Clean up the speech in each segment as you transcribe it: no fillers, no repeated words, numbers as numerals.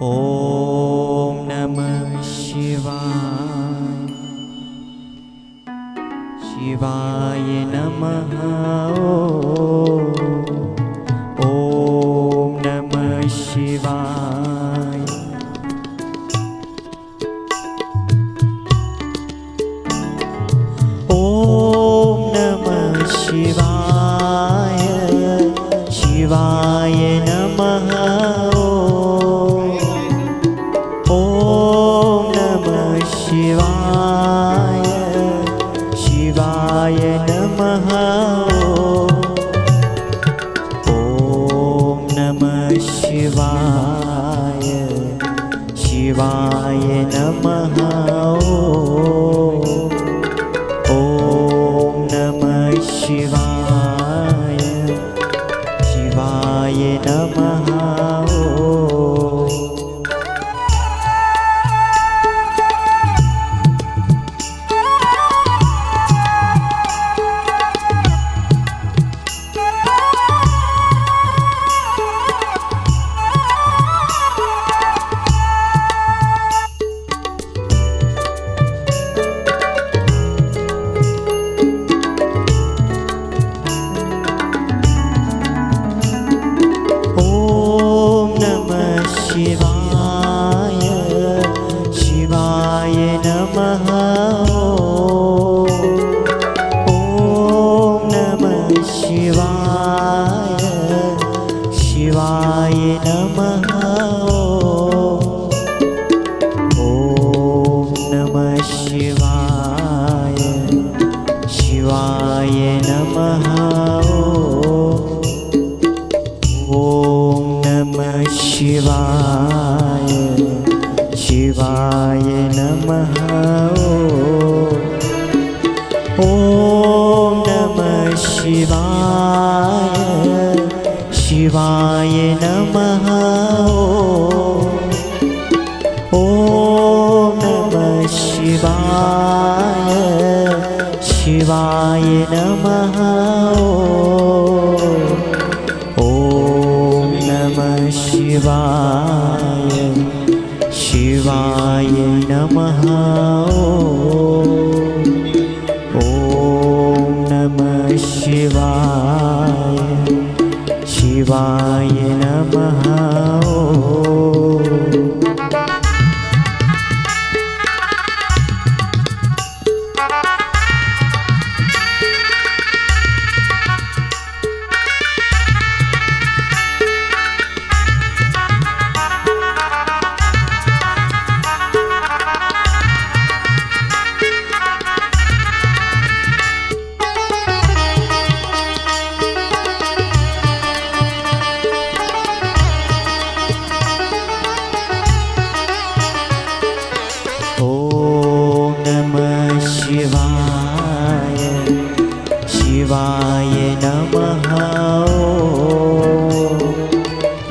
ॐ नमः शिवाय। शिवाय नमः। ॐ नमः शिवाय। ॐ नमः शिवाय। शिवाय नमः। ॐ नमः शिवाय। शिवाय नमः। ॐ नमः शिवाय। शिवाय नमः। ॐ नमः शिवाय। शिवाय नमः। शिवाय। शिवाय नमः। ॐ नमः शिवाय। शिवाय नमः। ॐ नमः शिवाय। शिवाय नमः। ॐ नमः शिवाय। शिवाय नमः। ॐ नमः शिवाय। शिवाय नमः। ॐ नमः शिवाय। शिवाय नमः। ॐ नमः शिवाय। शिवाय नमः। ॐ नमः शिवाय। शिवाय नमः। शिवाय। शिवाय नमः।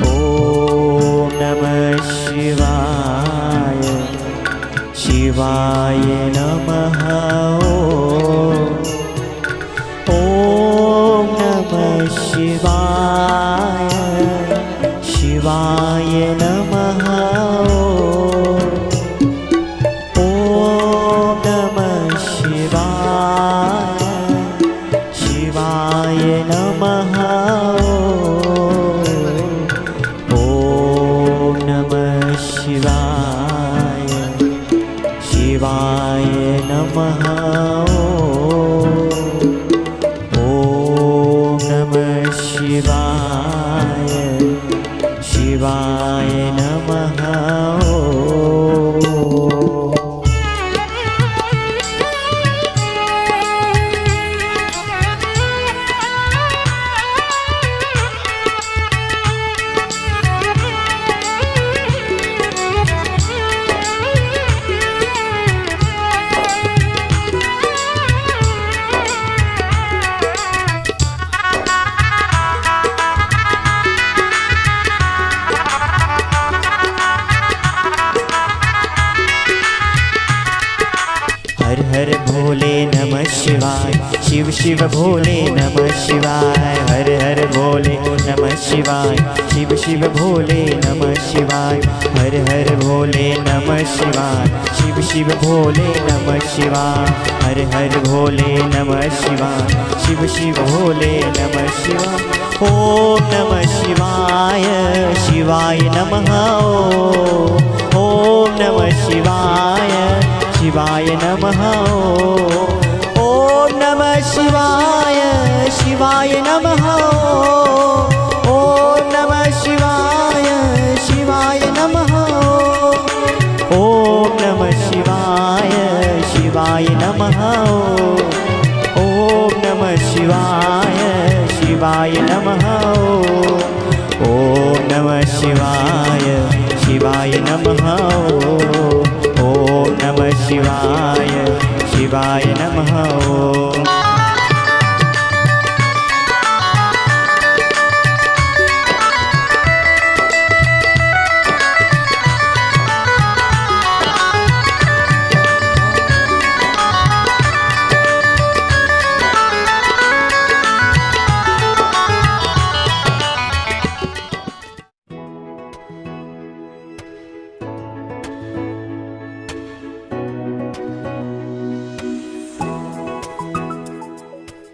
ॐ नमः शिवाय। शिवाय नमः। ॐ नमः शिवाय। शिवाय नमः। शिवाय नमः। ॐ नमः शिवाय। शिवाय नमः। ॐ नमः शिवाय। शिवाय नमः। शिव शिव भोले नमः शिवाय। हर हर भोले नमः शिवाय। शिव शिव भोले नमः शिवाय। हर हर भोले नमः शिवाय। शिव शिव भोले नमः शिवाय। हर हर भोले नमः शिवाय। शिव शिव भोले नमः शिवाय। ओम नमः शिवाय शिवाय नमः। ओम नमः शिवाय शिवाय नमः। ओम नमः शिवाय शिवाय नमः। ओम नमः शिवाय शिवाय नमः। ओम नमः शिवाय शिवाय नमः। ओम नमः शिवाय शिवाय नमः। ओम नमः शिवाय शिवाय नमः। ओम नमः शिवाय शिवाय नमः।